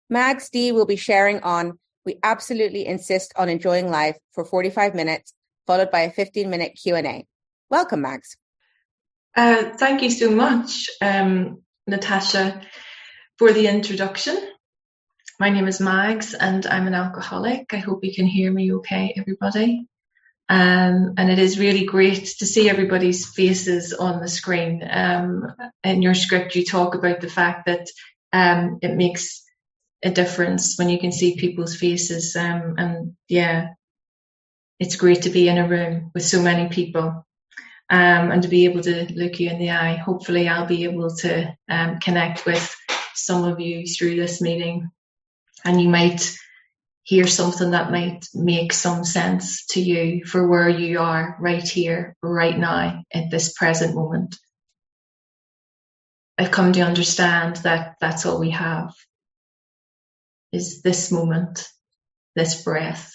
Mags D will be sharing on We Absolutely Insist on Enjoying Life for 45 minutes, followed by a 15-minute Q&A. Welcome, Mags. Thank you so much, Natasha, for the introduction. My name is Mags and I'm an alcoholic. I hope you can hear me okay, everybody. And it is really great to see everybody's faces on the screen. In your script, you talk about the fact that it makes a difference when you can see people's faces. And yeah, it's great to be in a room with so many people and to be able to look you in the eye. Hopefully I'll be able to connect with some of you through this meeting, and you might hear something that might make some sense to you for where you are right here, right now, at this present moment. I've come to understand that that's all we have, is this moment, this breath,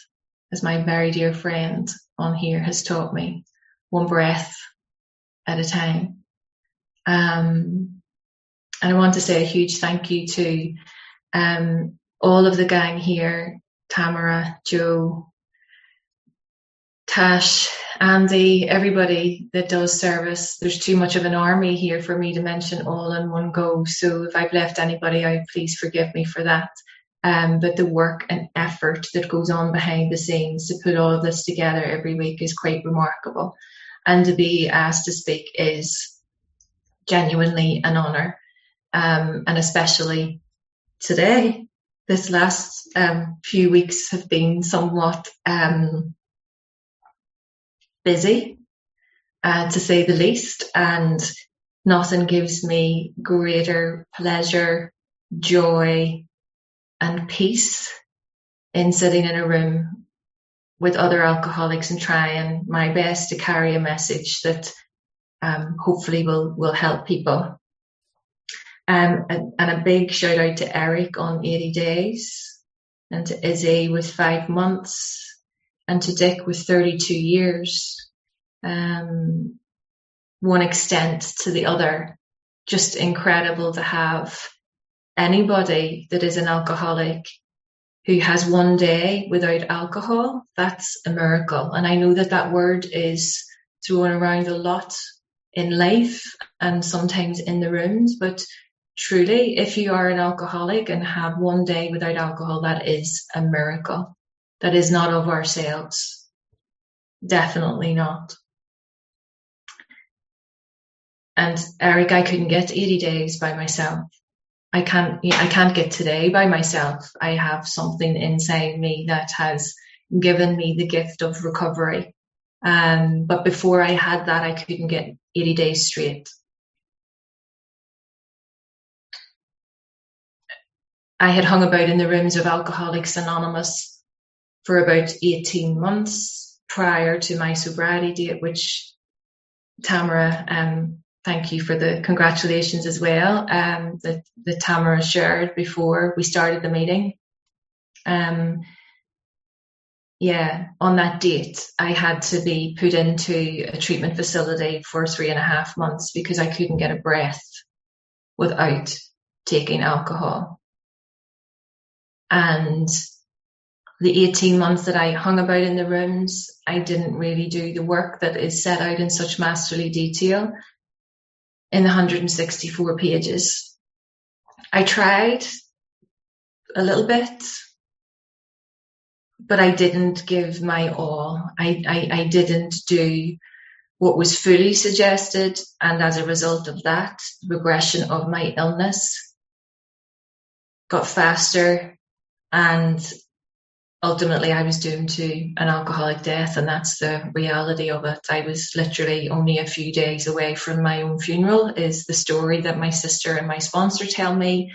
as my very dear friend on here has taught me, one breath at a time. And I want to say a huge thank you to all of the gang here, Tamara, Joe, Tash, Andy, everybody that does service. There's too much of an army here for me to mention all in one go. So if I've left anybody out, please forgive me for that. But the work and effort that goes on behind the scenes to put all of this together every week is quite remarkable. And to be asked to speak is genuinely an honour. And especially today. This last few weeks have been somewhat busy, to say the least, and nothing gives me greater pleasure, joy, and peace in sitting in a room with other alcoholics and trying my best to carry a message that hopefully will help people. And a big shout out to Eric on 80 days, and to Izzy with 5 months, and to Dick with 32 years. One extent to the other. Just incredible to have anybody that is an alcoholic who has one day without alcohol. That's a miracle. And I know that word is thrown around a lot in life and sometimes in the rooms, but truly, if you are an alcoholic and have one day without alcohol, that is a miracle. That is not of ourselves. Definitely not. And Eric, I couldn't get 80 days by myself. I can't get today by myself. I have something inside me that has given me the gift of recovery. But before I had that, I couldn't get 80 days straight. I had hung about in the rooms of Alcoholics Anonymous for about 18 months prior to my sobriety date, which Tamara, thank you for the congratulations as well, that Tamara shared before we started the meeting. Yeah, on that date, I had to be put into a treatment facility for 3.5 months because I couldn't get a breath without taking alcohol. And the 18 months that I hung about in the rooms, I didn't really do the work that is set out in such masterly detail in the 164 pages. I tried a little bit, but I didn't give my all. I didn't do what was fully suggested, and as a result of that, the regression of my illness got faster. And ultimately, I was doomed to an alcoholic death, and that's the reality of it. I was literally only a few days away from my own funeral, is the story that my sister and my sponsor tell me,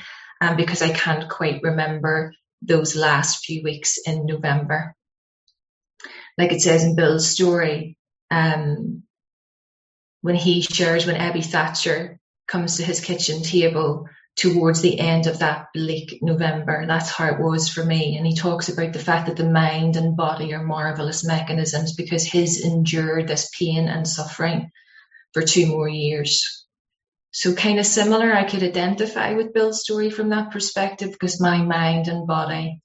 because I can't quite remember those last few weeks in November. Like it says in Bill's story, when he shares when Abby Thatcher comes to his kitchen table towards the end of that bleak November. That's how it was for me. And he talks about the fact that the mind and body are marvelous mechanisms, because his endured this pain and suffering for 2 more years. So kind of similar, I could identify with Bill's story from that perspective, because my mind and body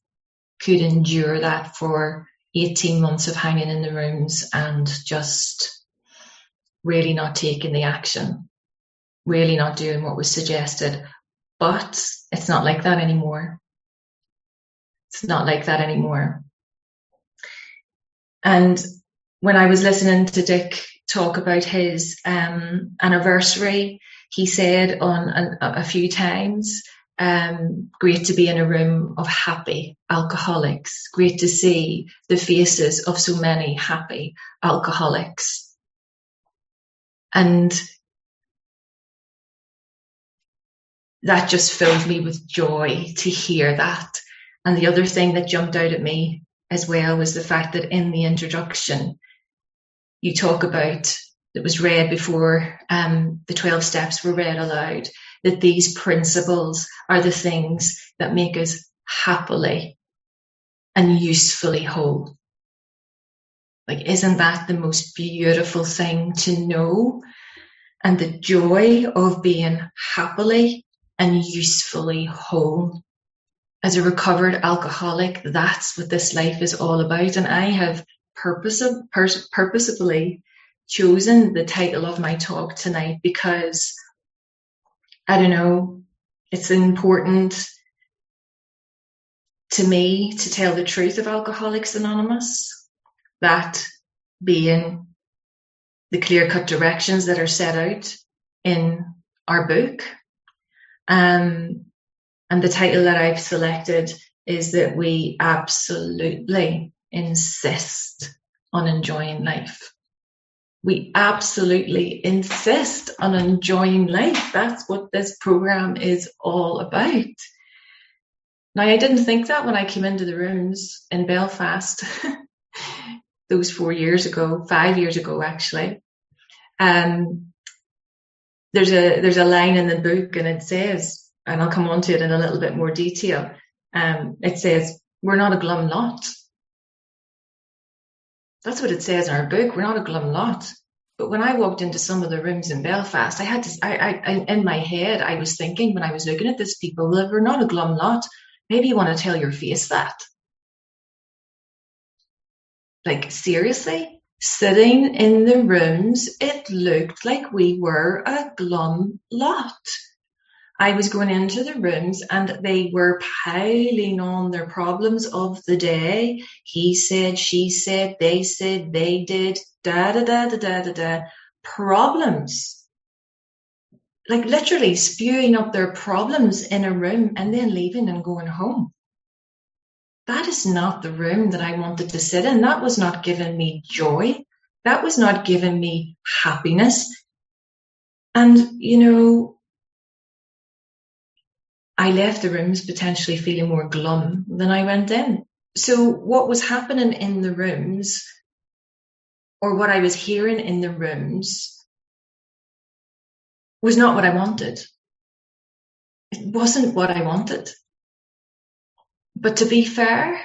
could endure that for 18 months of hanging in the rooms and just really not taking the action, really not doing what was suggested. But it's not like that anymore. It's not like that anymore. And when I was listening to Dick talk about his anniversary, he said on a few times, great to be in a room of happy alcoholics. Great to see the faces of so many happy alcoholics. And that just filled me with joy to hear that. And the other thing that jumped out at me as well was the fact that in the introduction, you talk about, it was read before the 12 steps were read aloud, that these principles are the things that make us happily and usefully whole. Like, isn't that the most beautiful thing to know? And the joy of being happily and usefully whole. As a recovered alcoholic, that's what this life is all about. And I have purposefully chosen the title of my talk tonight because, I don't know, it's important to me to tell the truth of Alcoholics Anonymous, that being the clear-cut directions that are set out in our book. And the title that I've selected is that we absolutely insist on enjoying life. We absolutely insist on enjoying life. That's what this program is all about. Now, I didn't think that when I came into the rooms in Belfast those 5 years ago, actually. There's a line in the book, and it says, and I'll come on to it in a little bit more detail. It says, we're not a glum lot. That's what it says in our book. We're not a glum lot. But when I walked into some of the rooms in Belfast, I in my head, I was thinking when I was looking at these people, that we're not a glum lot. Maybe you want to tell your face that. Like, seriously? Sitting in the rooms, it looked like we were a glum lot. I was going into the rooms and they were piling on their problems of the day. He said, she said, they did, da. Problems. Like, literally spewing up their problems in a room and then leaving and going home. That is not the room that I wanted to sit in. That was not giving me joy. That was not giving me happiness. And, you know, I left the rooms potentially feeling more glum than I went in. So what was happening in the rooms, or what I was hearing in the rooms, was not what I wanted. It wasn't what I wanted. But to be fair,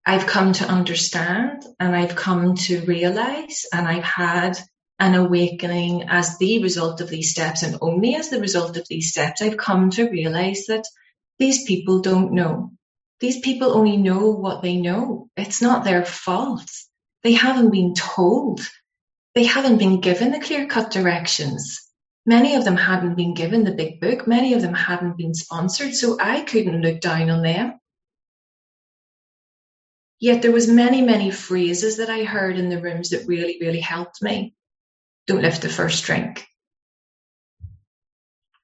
I've come to understand, and I've come to realize, and I've had an awakening as the result of these steps, and only as the result of these steps, I've come to realize that these people don't know. These people only know what they know. It's not their fault. They haven't been told. They haven't been given the clear-cut directions. Many of them hadn't been given the big book. Many of them hadn't been sponsored, so I couldn't look down on them. Yet there was many phrases that I heard in the rooms that really, really helped me. Don't lift the first drink.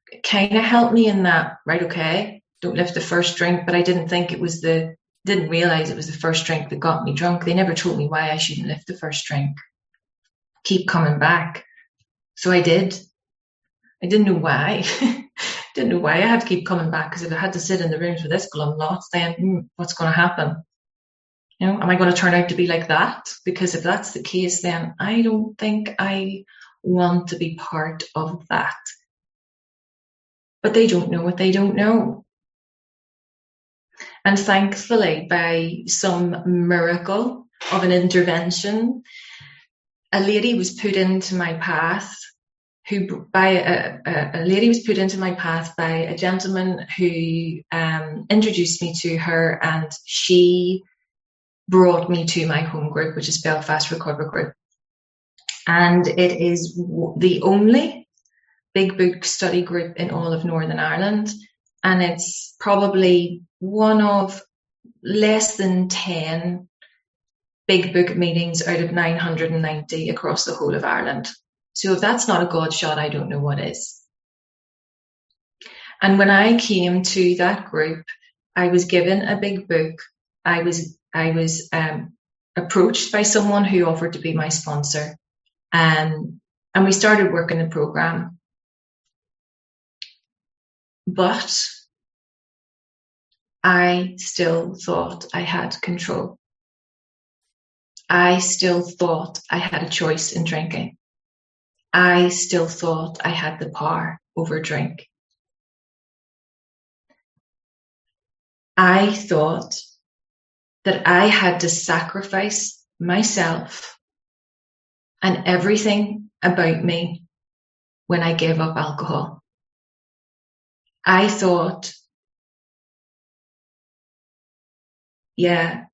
It kind of helped me in that, right, okay, don't lift the first drink, but I didn't realize it was the first drink that got me drunk. They never told me why I shouldn't lift the first drink. Keep coming back. So I did. I didn't know why. Didn't know why I had to keep coming back, because if I had to sit in the rooms with this glum lot, then what's going to happen? You know, am I going to turn out to be like that? Because if that's the case, then I don't think I want to be part of that. But they don't know what they don't know. And thankfully, by some miracle of an intervention, a lady was put into my path a lady was put into my path by a gentleman who introduced me to her, and she brought me to my home group, which is Belfast Recover Group. And it is the only big book study group in all of Northern Ireland. And it's probably one of less than 10 big book meetings out of 990 across the whole of Ireland. So if that's not a God shot, I don't know what is. And when I came to that group, I was given a big book. I was approached by someone who offered to be my sponsor. And we started working the program. But I still thought I had control. I still thought I had a choice in drinking. I still thought I had the power over drink. I thought that I had to sacrifice myself and everything about me when I gave up alcohol. I thought, the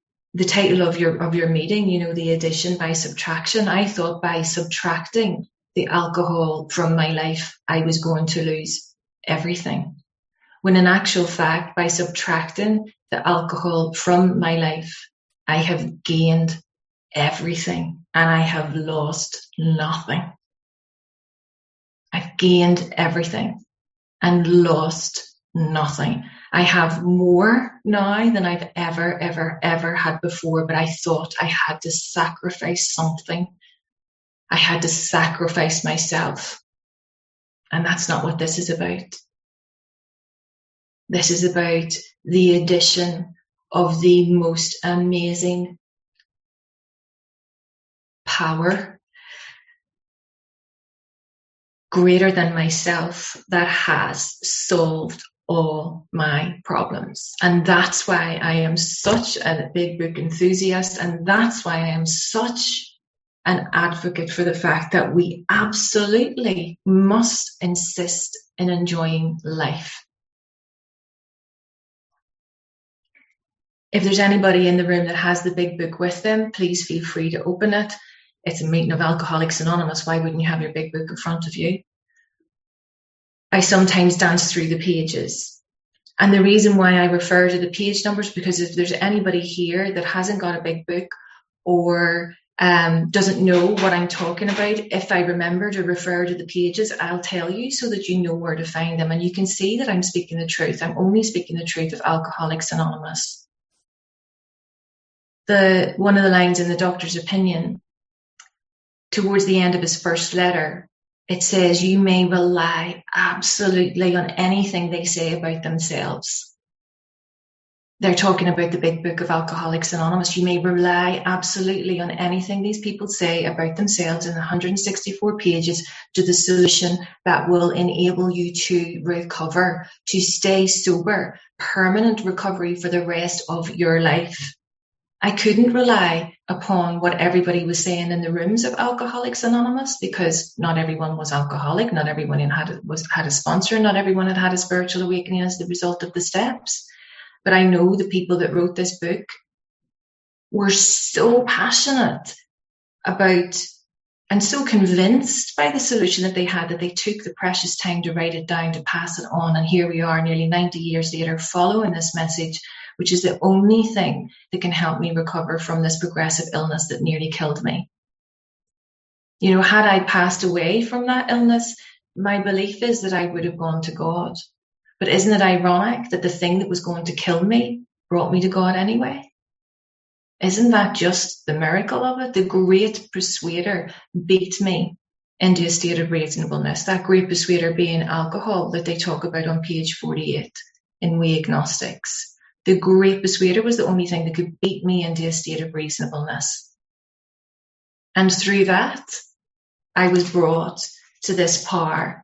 title of your meeting, the addition by subtraction. I thought by subtracting the alcohol from my life, I was going to lose everything. When in actual fact, by subtracting the alcohol from my life, I have gained everything and I have lost nothing. I've gained everything and lost nothing. I have more now than I've ever had before, but I thought I had to sacrifice something. I had to sacrifice myself. And that's not what this is about. This is about the addition of the most amazing power greater than myself that has solved all my problems. And that's why I am such a big book enthusiast, and that's why I am such an advocate for the fact that we absolutely must insist in enjoying life. If there's anybody in the room that has the big book with them, please feel free to open it. It's a meeting of Alcoholics Anonymous. Why wouldn't you have your big book in front of you? I sometimes dance through the pages. And the reason why I refer to the page numbers, because if there's anybody here that hasn't got a big book or doesn't know what I'm talking about, if I remember to refer to the pages, I'll tell you so that you know where to find them. And you can see that I'm speaking the truth. I'm only speaking the truth of Alcoholics Anonymous. One of the lines in the doctor's opinion, towards the end of his first letter, it says, you may rely absolutely on anything they say about themselves. They're talking about the big book of Alcoholics Anonymous. You may rely absolutely on anything these people say about themselves in 164 pages to the solution that will enable you to recover, to stay sober, permanent recovery for the rest of your life. I couldn't rely upon what everybody was saying in the rooms of Alcoholics Anonymous, because not everyone was alcoholic, not everyone had a sponsor, not everyone had a spiritual awakening as the result of the steps. But I know the people that wrote this book were so passionate about and so convinced by the solution that they had that they took the precious time to write it down, to pass it on. And here we are nearly 90 years later following this message, which is the only thing that can help me recover from this progressive illness that nearly killed me. Had I passed away from that illness, my belief is that I would have gone to God. But isn't it ironic that the thing that was going to kill me brought me to God anyway? Isn't that just the miracle of it? The great persuader beat me into a state of reasonableness. That great persuader being alcohol that they talk about on page 48 in We Agnostics. The great persuader was the only thing that could beat me into a state of reasonableness. And through that, I was brought to this power.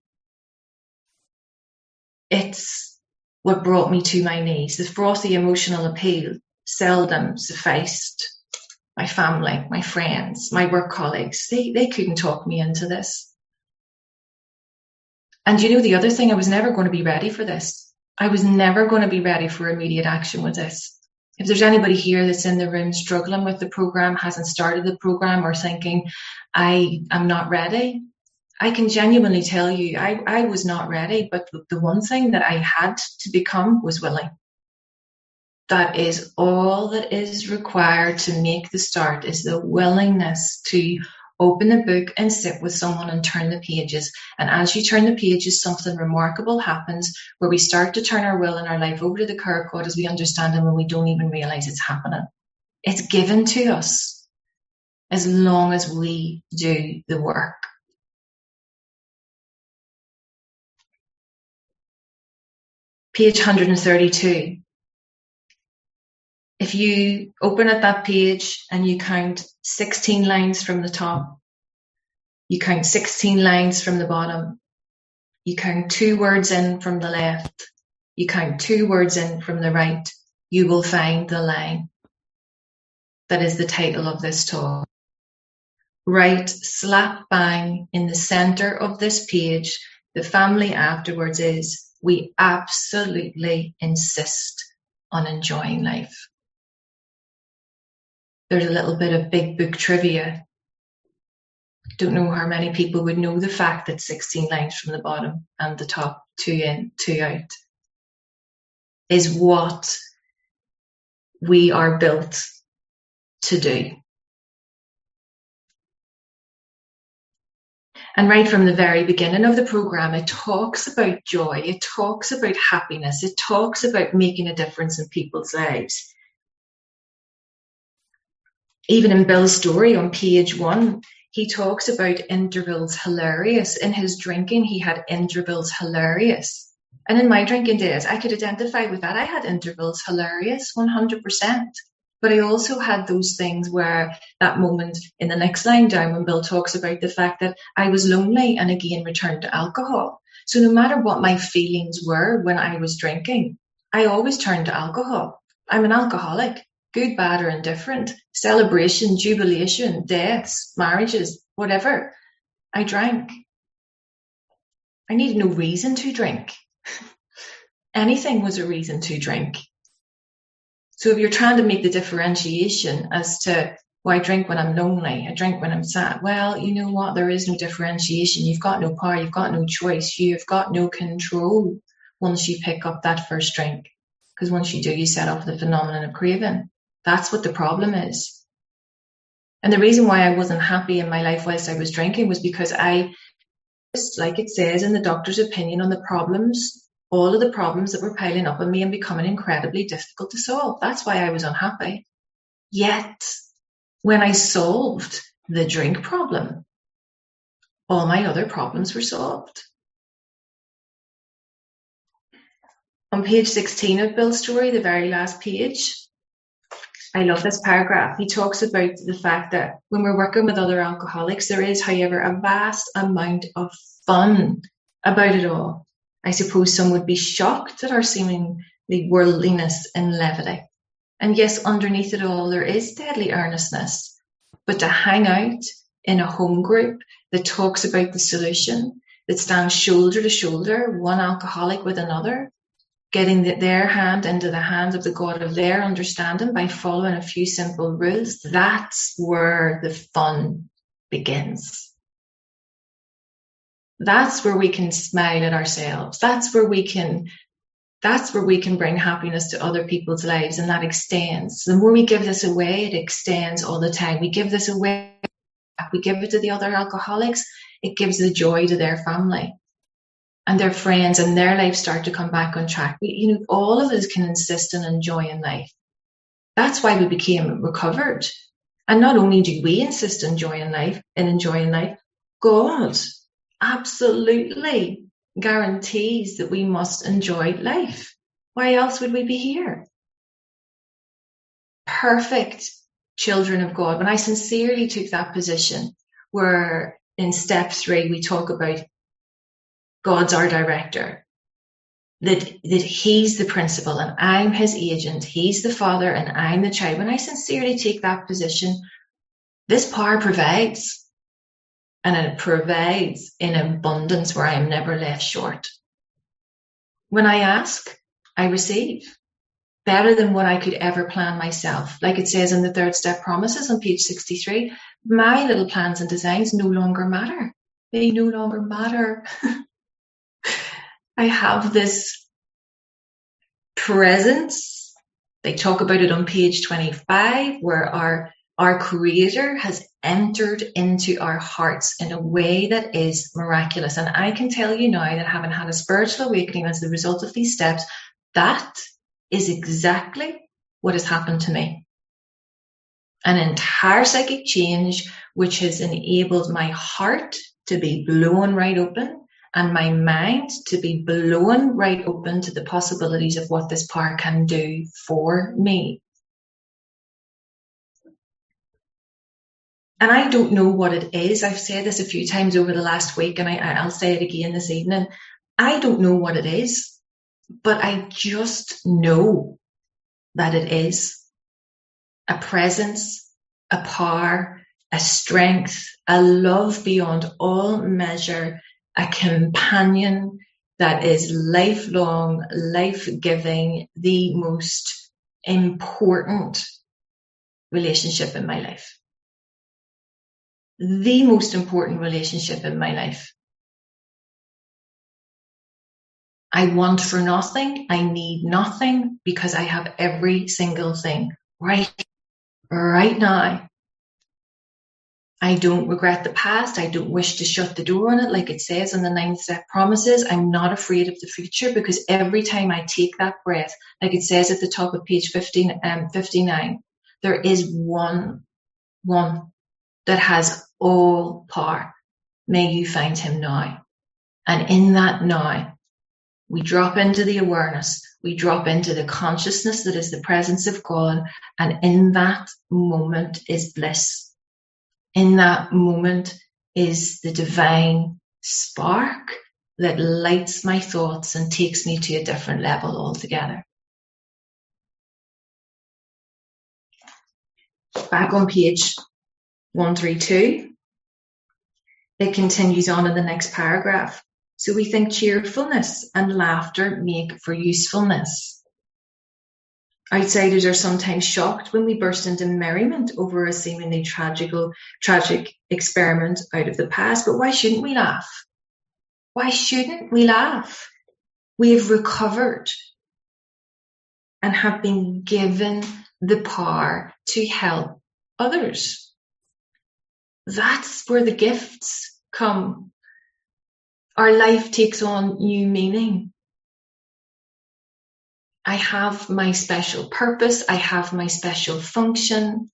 It's what brought me to my knees. The frothy emotional appeal seldom sufficed. My family, my friends, my work colleagues, they couldn't talk me into this. And the other thing, I was never going to be ready for this. I was never going to be ready for immediate action with this. If there's anybody here that's in the room struggling with the program, hasn't started the program, or thinking, I am not ready, I can genuinely tell you, I was not ready. But the one thing that I had to become was willing. That is all that is required to make the start, is the willingness to open the book and sit with someone and turn the pages. And as you turn the pages, something remarkable happens, where we start to turn our will and our life over to the care code as we understand them, when we don't even realize it's happening. It's given to us as long as we do the work. Page 132. If you open at that page and you count 16 lines from the top, you count 16 lines from the bottom, you count 2 words in from the left, you count 2 words in from the right, you will find the line that is the title of this talk. Right slap bang in the center of this page, the family afterwards is, we absolutely insist on enjoying life. There's a little bit of big book trivia. Don't know how many people would know the fact that 16 lines from the bottom and the top, 2 in, 2 out, is what we are built to do. And right from the very beginning of the program, it talks about joy, it talks about happiness, it talks about making a difference in people's lives. Even in Bill's story on page 1, he talks about intervals hilarious. In his drinking, he had intervals hilarious. And in my drinking days, I could identify with that. I had intervals hilarious, 100%. But I also had those things where, that moment in the next line down, when Bill talks about the fact that I was lonely and again returned to alcohol. So no matter what my feelings were when I was drinking, I always turned to alcohol. I'm an alcoholic. Good, bad, or indifferent, celebration, jubilation, deaths, marriages, whatever. I drank. I needed no reason to drink. Anything was a reason to drink. So if you're trying to make the differentiation as to, well, I drink when I'm lonely, I drink when I'm sad, well, you know what? There is no differentiation. You've got no power. You've got no choice. You've got no control once you pick up that first drink. Because once you do, you set off the phenomenon of craving. That's what the problem is. And the reason why I wasn't happy in my life whilst I was drinking was because I, like it says in the doctor's opinion on the problems, all of the problems that were piling up on me and becoming incredibly difficult to solve. That's why I was unhappy. Yet, when I solved the drink problem, all my other problems were solved. On page 16 of Bill's story, the very last page, I love this paragraph. He talks about the fact that when we're working with other alcoholics, there is, however, a vast amount of fun about it all. I suppose some would be shocked at our seemingly worldliness and levity. And yes, underneath it all, there is deadly earnestness. But to hang out in a home group that talks about the solution, that stands shoulder to shoulder, one alcoholic with another, getting their hand into the hands of the God of their understanding by following a few simple rules, that's where the fun begins. That's where we can smile at ourselves. That's where we can bring happiness to other people's lives, and that extends. The more we give this away, it extends all the time. We give this away, we give it to the other alcoholics, it gives the joy to their family and their friends, and their lives start to come back on track. All of us can insist on enjoying life. That's why we became recovered. And not only do we insist on enjoying life, God absolutely guarantees that we must enjoy life. Why else would we be here? Perfect children of God. When I sincerely took that position, where in step 3 we talk about God's our director, that he's the principal and I'm his agent, he's the father and I'm the child. When I sincerely take that position, this power provides. and it provides in abundance where I am never left short. When I ask, I receive better than what I could ever plan myself. Like it says in the third step promises on page 63, my little plans and designs no longer matter. They no longer matter. I have this presence. They talk about it on page 25, where our Creator has entered into our hearts in a way that is miraculous. And I can tell you now that having had a spiritual awakening as the result of these steps, that is exactly what has happened to me. An entire psychic change, which has enabled my heart to be blown right open and my mind to be blown right open to the possibilities of what this power can do for me. And I don't know what it is. I've said this a few times over the last week, and I'll say it again this evening. I don't know what it is, but I just know that it is a presence, a power, a strength, a love beyond all measure, a companion that is lifelong, life-giving, the most important relationship in my life. The most important relationship in my life. I want for nothing. I need nothing because I have every single thing right now. I don't regret the past. I don't wish to shut the door on it, like it says in the 9th step promises. I'm not afraid of the future because every time I take that breath, like it says at the top of page 59, there is one that has all power. May you find him now. And in that now, we drop into the awareness. We drop into the consciousness that is the presence of God. And in that moment is bliss. In that moment is the divine spark that lights my thoughts and takes me to a different level altogether. Back on page 132, it continues on in the next paragraph. So we think cheerfulness and laughter make for usefulness. Outsiders are sometimes shocked when we burst into merriment over a seemingly tragic experiment out of the past. But why shouldn't we laugh? Why shouldn't we laugh? We have recovered and have been given the power to help others. That's where the gifts come. Our life takes on new meaning. I have my special purpose. I have my special function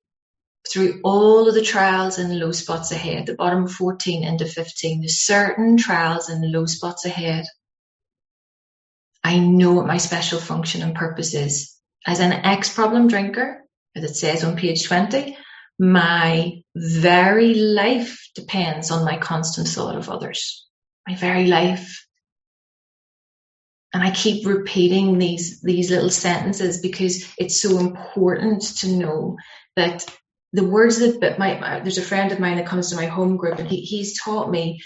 through all of the trials and low spots ahead. The bottom of 14 into 15, there's certain trials and low spots ahead. I know what my special function and purpose is. As an ex-problem drinker, as it says on page 20, my very life depends on my constant thought of others. My very life. And I keep repeating these little sentences because it's so important to know that the words that there's a friend of mine that comes to my home group, and he's taught me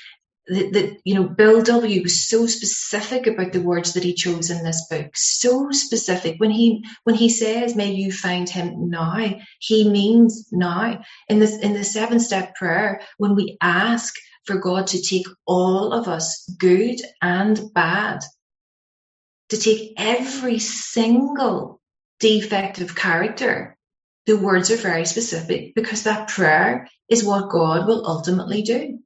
that Bill W. was so specific about the words that he chose in this book. So specific. When he says, "May you find him now," he means now. In the 7-step prayer, when we ask for God to take all of us, good and bad, to take every single defect of character, the words are very specific because that prayer is what God will ultimately do.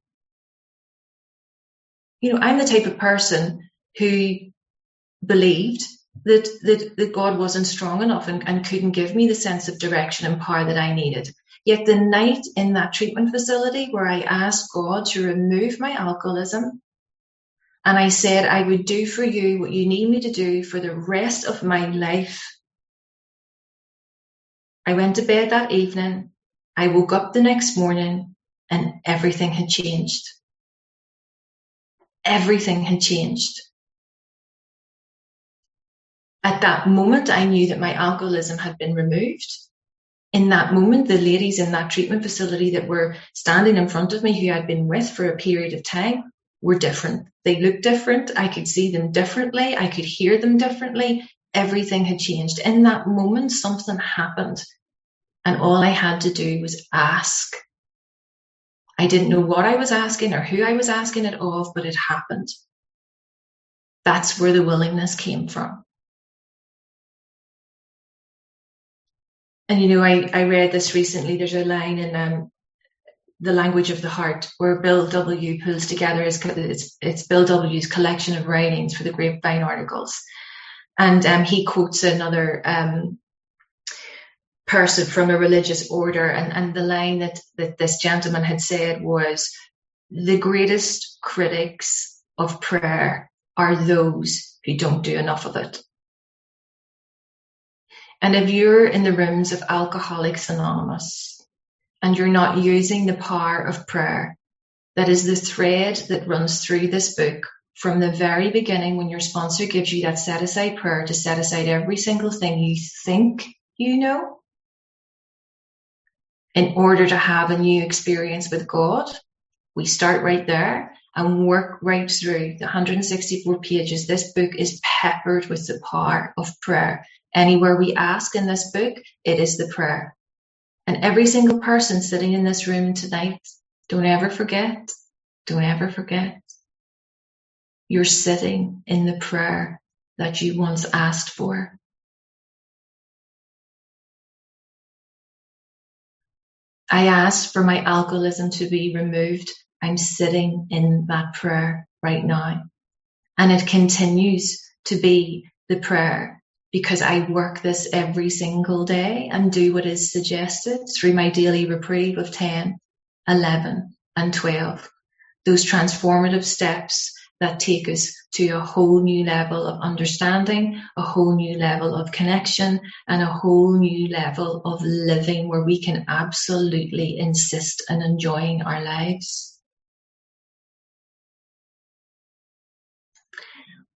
I'm the type of person who believed that God wasn't strong enough and couldn't give me the sense of direction and power that I needed. Yet the night in that treatment facility where I asked God to remove my alcoholism, and I said, I would do for you what you need me to do for the rest of my life. I went to bed that evening. I woke up the next morning and everything had changed. Everything had changed. At that moment, I knew that my alcoholism had been removed. in that moment, the ladies in that treatment facility that were standing in front of me, who I'd been with for a period of time, were different. They looked different. I could see them differently. I could hear them differently. Everything had changed. In that moment, something happened. And all I had to do was ask. I didn't know what I was asking or who I was asking it of, but it happened. That's where the willingness came from. And, you know, I read this recently. There's a line in The Language of the Heart where Bill W. pulls together it's Bill W.'s collection of writings for the Grapevine articles. And he quotes another person from a religious order. And the line that this gentleman had said was, the greatest critics of prayer are those who don't do enough of it. And if you're in the rooms of Alcoholics Anonymous and you're not using the power of prayer, that is the thread that runs through this book from the very beginning, when your sponsor gives you that set aside prayer to set aside every single thing you think you know in order to have a new experience with God. We start right there and work right through the 164 pages. This book is peppered with the power of prayer. Anywhere we ask in this book, it is the prayer. And every single person sitting in this room tonight, don't ever forget, you're sitting in the prayer that you once asked for. I asked for my alcoholism to be removed. I'm sitting in that prayer right now. And it continues to be the prayer because I work this every single day and do what is suggested through my daily reprieve of 10, 11, and 12. Those transformative steps that take us to a whole new level of understanding, a whole new level of connection, and a whole new level of living where we can absolutely insist on enjoying our lives.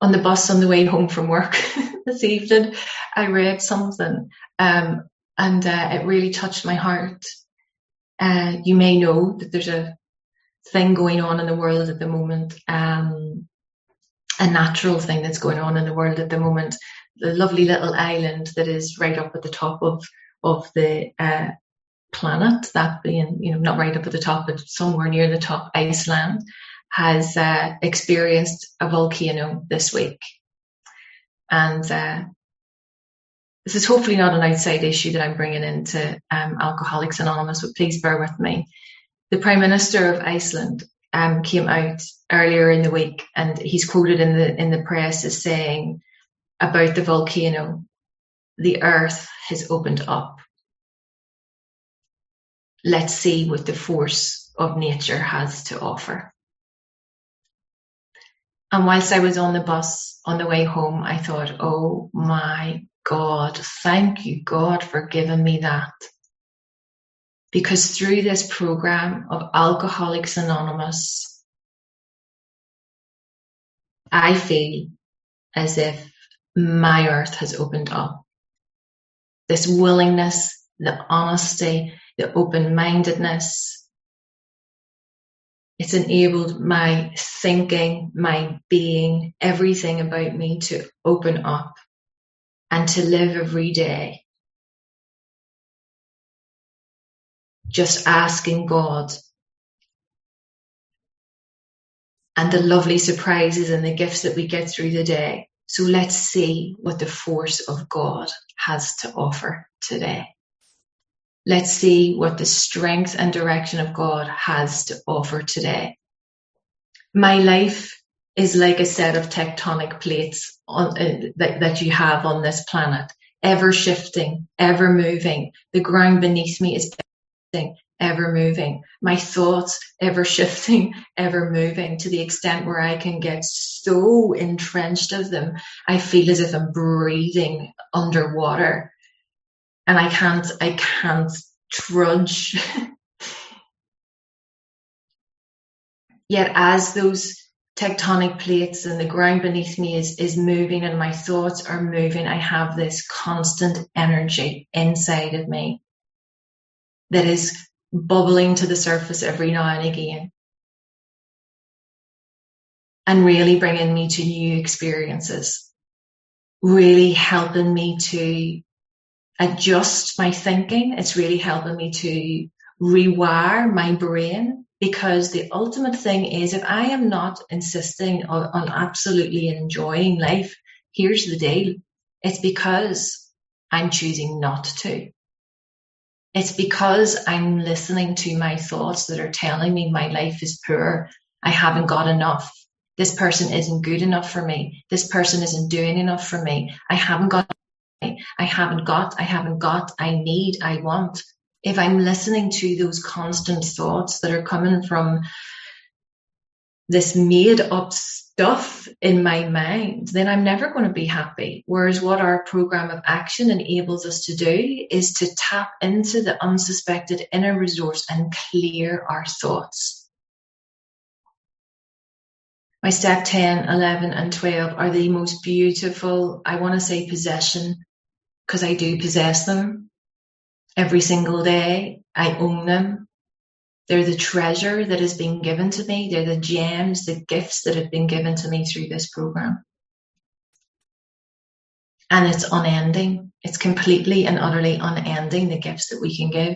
On the bus on the way home from work this evening, I read something and it really touched my heart. You may know that there's a thing going on in the world at the moment, a natural thing that's going on in the world at the moment. The lovely little island that is right up at the top of the planet, that being, you know, not right up at the top, but somewhere near the top, Iceland, has experienced a volcano this week. And this is hopefully not an outside issue that I'm bringing into Alcoholics Anonymous, but please bear with me. The Prime Minister of Iceland came out earlier in the week, and he's quoted in the press as saying about the volcano, the earth has opened up. Let's see what the force of nature has to offer. And whilst I was on the bus on the way home, I thought, oh my God, thank you, God, for giving me that. Because through this program of Alcoholics Anonymous, I feel as if my earth has opened up. This willingness, the honesty, the open-mindedness, it's enabled my thinking, my being, everything about me to open up and to live every day just asking God, and the lovely surprises and the gifts that we get through the day. So let's see what the force of God has to offer today. Let's see what the strength and direction of God has to offer today. My life is like a set of tectonic plates that you have on this planet, ever shifting, ever moving. The ground beneath me is ever moving. My thoughts ever shifting, ever moving, to the extent where I can get so entrenched of them, I feel as if I'm breathing underwater. And I can't trudge. Yet as those tectonic plates and the ground beneath me is moving and my thoughts are moving, I have this constant energy inside of me that is bubbling to the surface every now and again, and really bringing me to new experiences, really helping me to adjust my thinking. It's really helping me to rewire my brain, because the ultimate thing is, if I am not insisting on absolutely enjoying life, here's the deal. It's because I'm choosing not to. It's because I'm listening to my thoughts that are telling me my life is poor. I haven't got enough. This person isn't good enough for me. This person isn't doing enough for me. I haven't got, I need, I want. If I'm listening to those constant thoughts that are coming from this made up stuff in my mind, then I'm never going to be happy. Whereas what our program of action enables us to do is to tap into the unsuspected inner resource and clear our thoughts. My step 10, 11, and 12 are the most beautiful, I want to say possession, because I do possess them every single day. I own them. They're the treasure that has been given to me. They're the gems, the gifts that have been given to me through this program. And it's unending. It's completely and utterly unending, the gifts that we can give.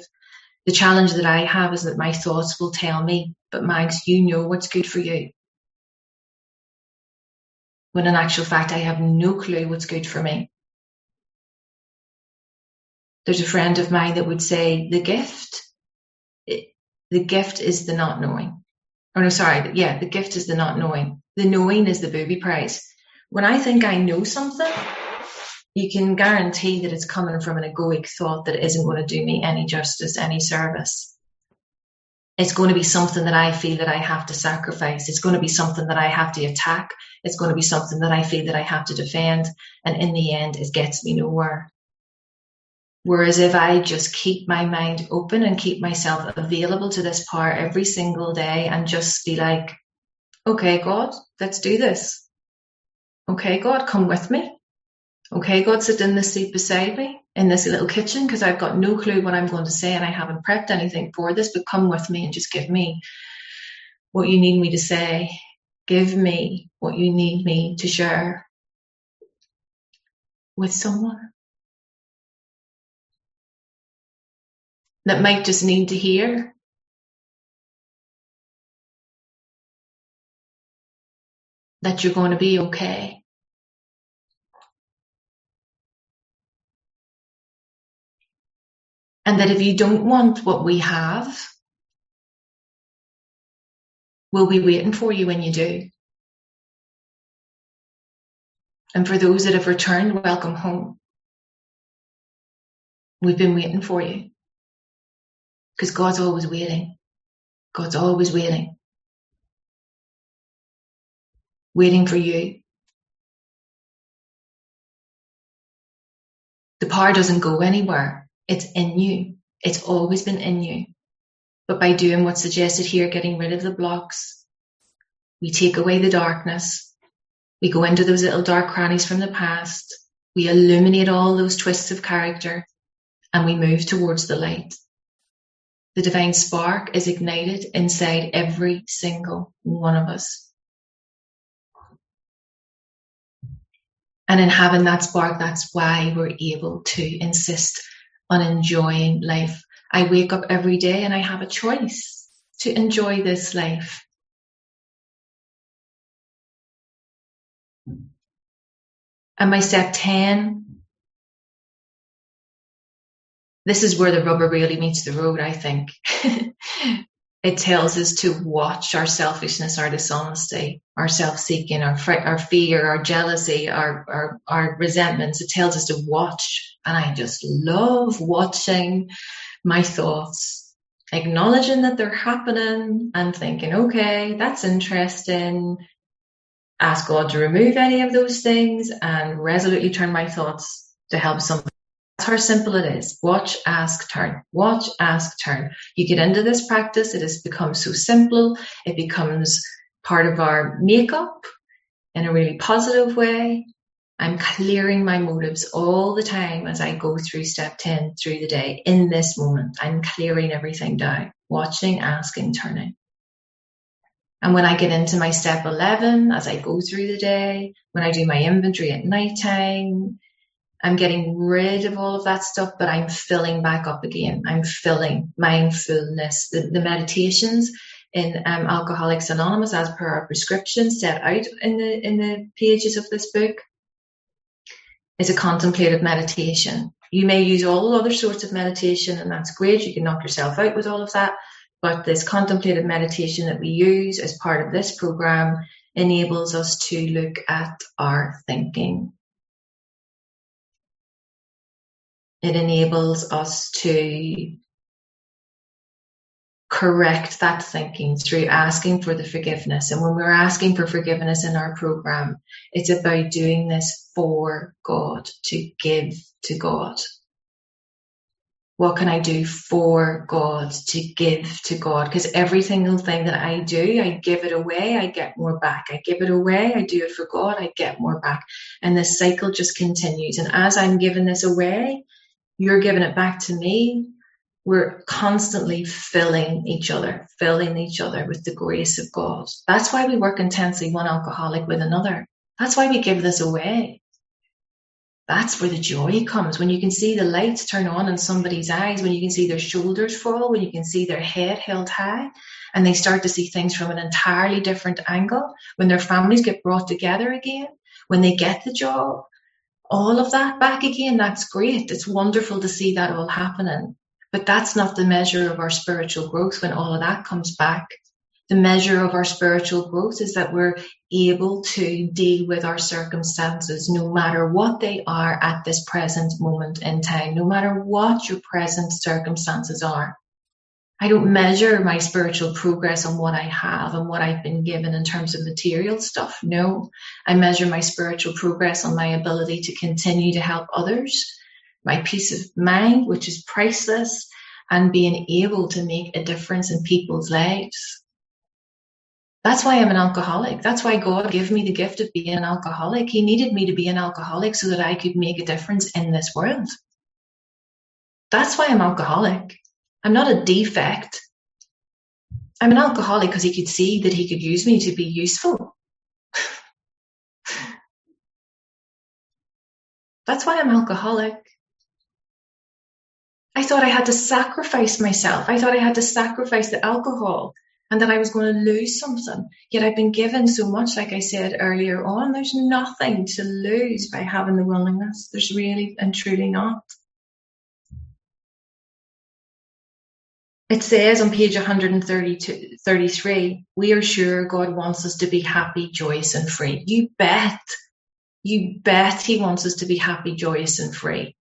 The challenge that I have is that my thoughts will tell me, but Mags, you know what's good for you. When in actual fact, I have no clue what's good for me. There's a friend of mine that would say the gift is the not knowing. The gift is the not knowing. The knowing is the booby prize. When I think I know something, you can guarantee that it's coming from an egoic thought that isn't going to do me any justice, any service. It's going to be something that I feel that I have to sacrifice. It's going to be something that I have to attack. It's going to be something that I feel that I have to defend. And in the end, it gets me nowhere. Whereas if I just keep my mind open and keep myself available to this power every single day and just be like, okay, God, let's do this. Okay, God, come with me. Okay, God, sit in this seat beside me in this little kitchen, because I've got no clue what I'm going to say and I haven't prepped anything for this, but come with me and just give me what you need me to say. Give me what you need me to share with someone that might just need to hear that you're going to be okay. And that if you don't want what we have, we'll be waiting for you when you do. And for those that have returned, welcome home. We've been waiting for you. Because God's always waiting. God's always waiting. Waiting for you. The power doesn't go anywhere. It's in you. It's always been in you. But by doing what's suggested here, getting rid of the blocks, we take away the darkness. We go into those little dark crannies from the past. We illuminate all those twists of character and we move towards the light. The divine spark is ignited inside every single one of us. And in having that spark, that's why we're able to insist on enjoying life. I wake up every day and I have a choice to enjoy this life. And my step 10, this is where the rubber really meets the road, I think. It tells us to watch our selfishness, our dishonesty, our self-seeking, our fear, our jealousy, our resentments. It tells us to watch. And I just love watching my thoughts, acknowledging that they're happening and thinking, okay, that's interesting. Ask God to remove any of those things and resolutely turn my thoughts to help something. That's how simple it is. Watch, ask, turn. Watch, ask, turn. You get into this practice, it has become so simple. It becomes part of our makeup in a really positive way. I'm clearing my motives all the time as I go through step 10 through the day. In this moment, I'm clearing everything down, watching, asking, turning. And when I get into my step 11, as I go through the day, when I do my inventory at nighttime, I'm getting rid of all of that stuff, but I'm filling back up again. I'm filling mindfulness. The meditations in Alcoholics Anonymous, as per our prescription set out in the pages of this book, is a contemplative meditation. You may use all other sorts of meditation, and that's great. You can knock yourself out with all of that. But this contemplative meditation that we use as part of this program enables us to look at our thinking. It enables us to correct that thinking through asking for the forgiveness. And when we're asking for forgiveness in our program, it's about doing this for God, to give to God. What can I do for God, to give to God? Because every single thing that I do, I give it away, I get more back. I give it away, I do it for God, I get more back. And this cycle just continues. And as I'm giving this away, you're giving it back to me. We're constantly filling each other with the grace of God. That's why we work intensely, one alcoholic with another. That's why we give this away. That's where the joy comes, when you can see the lights turn on in somebody's eyes, when you can see their shoulders fall, when you can see their head held high, and they start to see things from an entirely different angle, when their families get brought together again, when they get the job, all of that back again. That's great. It's wonderful to see that all happening. But that's not the measure of our spiritual growth when all of that comes back. The measure of our spiritual growth is that we're able to deal with our circumstances, no matter what they are at this present moment in time, no matter what your present circumstances are. I don't measure my spiritual progress on what I have and what I've been given in terms of material stuff. No, I measure my spiritual progress on my ability to continue to help others, my peace of mind, which is priceless, and being able to make a difference in people's lives. That's why I'm an alcoholic. That's why God gave me the gift of being an alcoholic. He needed me to be an alcoholic so that I could make a difference in this world. That's why I'm alcoholic. I'm not a defect. I'm an alcoholic because he could see that he could use me to be useful. That's why I'm alcoholic. I thought I had to sacrifice myself. I thought I had to sacrifice the alcohol and that I was going to lose something. Yet I've been given so much, like I said earlier on. There's nothing to lose by having the willingness. There's really and truly not. It says on page 133, we are sure God wants us to be happy, joyous, and free. You bet he wants us to be happy, joyous, and free.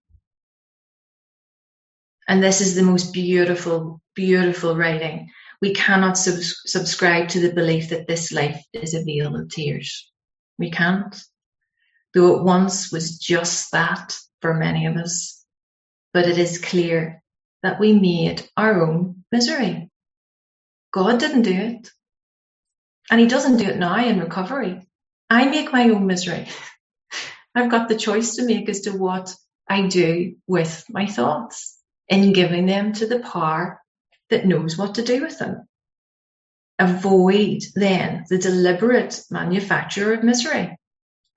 And this is the most beautiful, beautiful writing. We cannot subscribe to the belief that this life is a vale of tears. We can't. Though it once was just that for many of us. But it is clear that we made our own misery. God didn't do it. And he doesn't do it now in recovery. I make my own misery. I've got the choice to make as to what I do with my thoughts in giving them to the power that knows what to do with them. Avoid then the deliberate manufacture of misery.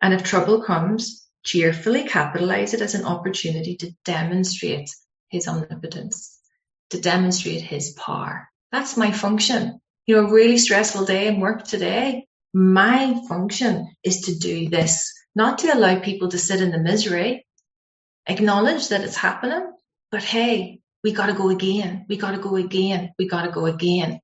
And if trouble comes, cheerfully capitalize it as an opportunity to demonstrate his omnipotence, to demonstrate his power. That's my function. A really stressful day in work today, my function is to do this, not to allow people to sit in the misery, acknowledge that it's happening, but hey, we got to go again. We got to go again. We got to go again.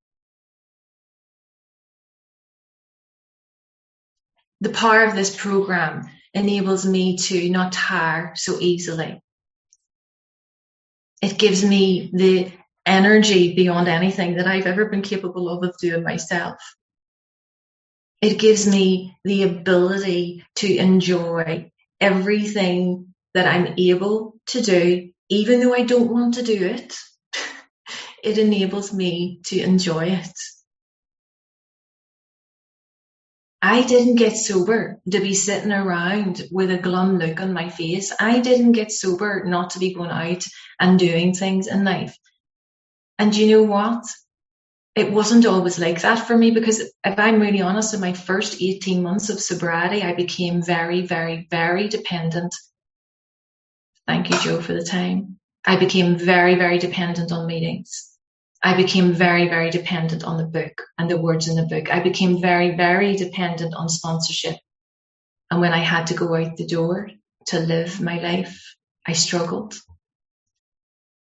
The power of this program enables me to not tire so easily. It gives me the energy beyond anything that I've ever been capable of doing myself. It gives me the ability to enjoy everything that I'm able to do, even though I don't want to do it. It enables me to enjoy it. I didn't get sober to be sitting around with a glum look on my face. I didn't get sober not to be going out and doing things in life. And you know what? It wasn't always like that for me, because if I'm really honest, in my first 18 months of sobriety, I became very, very, very dependent. Thank you, Joe, for the time. I became very, very dependent on meetings. I became very, very dependent on the book and the words in the book. I became very, very dependent on sponsorship. And when I had to go out the door to live my life, I struggled,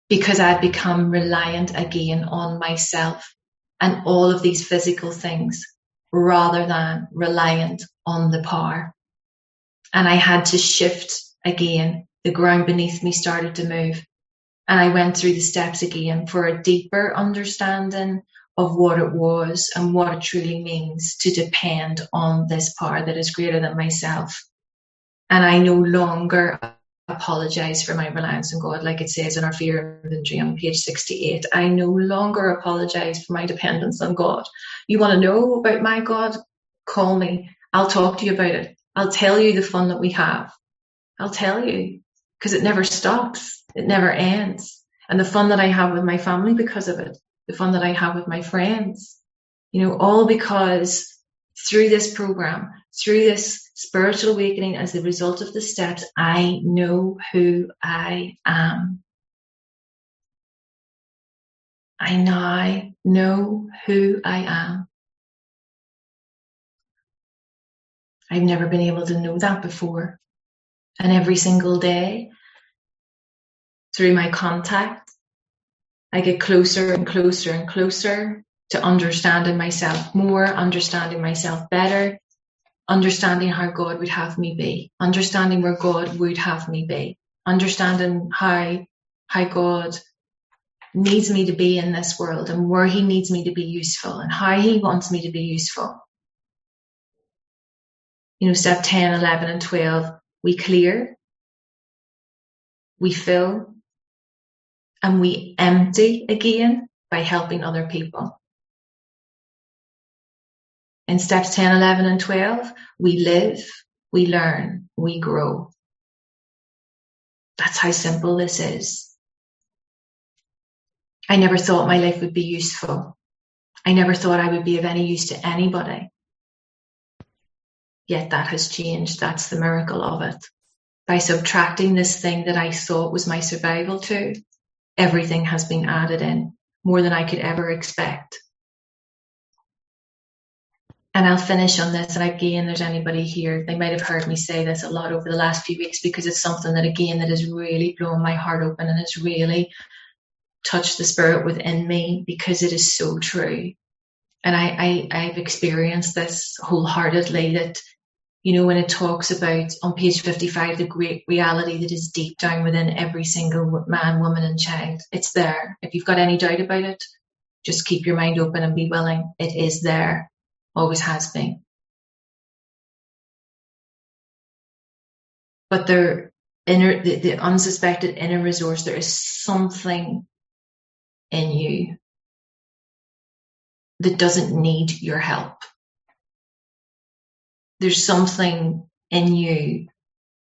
because I'd become reliant again on myself and all of these physical things, rather than reliant on the power. And I had to shift again. The ground beneath me started to move. And I went through the steps again for a deeper understanding of what it was and what it truly means to depend on this power that is greater than myself. And I no longer apologize for my reliance on God, like it says in our fear inventory on page 68. I no longer apologize for my dependence on God. You want to know about my God? Call me. I'll talk to you about it. I'll tell you the fun that we have. I'll tell you, because it never stops. It never ends. And the fun that I have with my family because of it, the fun that I have with my friends, all because through this program, through this spiritual awakening, as the result of the steps, I know who I am. I now know who I am. I've never been able to know that before. And every single day, through my contact, I get closer and closer and closer to understanding myself more, understanding myself better, understanding how God would have me be, understanding where God would have me be, understanding how God needs me to be in this world and where he needs me to be useful and how he wants me to be useful. Step 10, 11, and 12, we clear, we fill, and we empty again by helping other people. In steps 10, 11, and 12, we live, we learn, we grow. That's how simple this is. I never thought my life would be useful. I never thought I would be of any use to anybody. Yet that has changed. That's the miracle of it. By subtracting this thing that I thought was my survival tool, everything has been added in, more than I could ever expect. And I'll finish on this. And again, there's anybody here, they might have heard me say this a lot over the last few weeks, because it's something that, again, that has really blown my heart open and has really touched the spirit within me, because it is so true. And I've experienced this wholeheartedly, that, when it talks about on page 55, the great reality that is deep down within every single man, woman, and child, it's there. If you've got any doubt about it, just keep your mind open and be willing. It is there. Always has been. But the unsuspected inner resource, there is something in you that doesn't need your help. There's something in you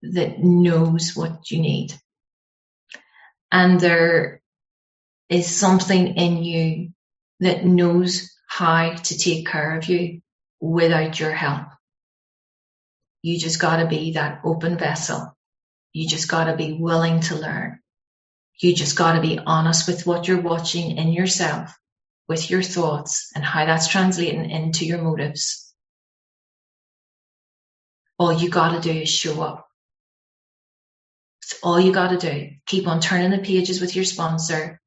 that knows what you need. And there is something in you that knows how to take care of you without your help. You just got to be that open vessel. You just got to be willing to learn. You just got to be honest with what you're watching in yourself, with your thoughts, and how that's translating into your motives. All you got to do is show up. It's all you got to do. Keep on turning the pages with your sponsor,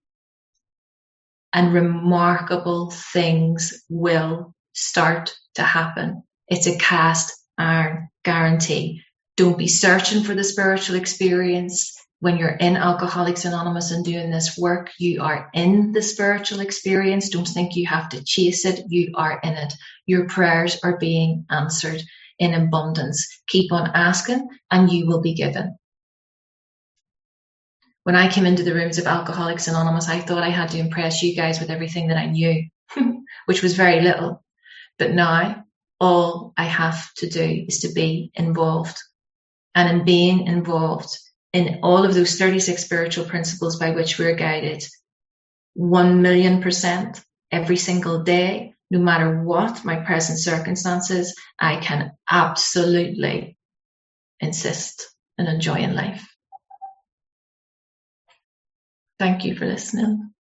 and remarkable things will start to happen. It's a cast iron guarantee. Don't be searching for the spiritual experience. When you're in Alcoholics Anonymous and doing this work, you are in the spiritual experience. Don't think you have to chase it. You are in it. Your prayers are being answered in abundance. Keep on asking and you will be given. When I came into the rooms of Alcoholics Anonymous, I thought I had to impress you guys with everything that I knew, which was very little. But now all I have to do is to be involved. And in being involved in all of those 36 spiritual principles by which we're guided, 1,000,000% every single day, no matter what my present circumstances, I can absolutely insist on enjoying life. Thank you for listening.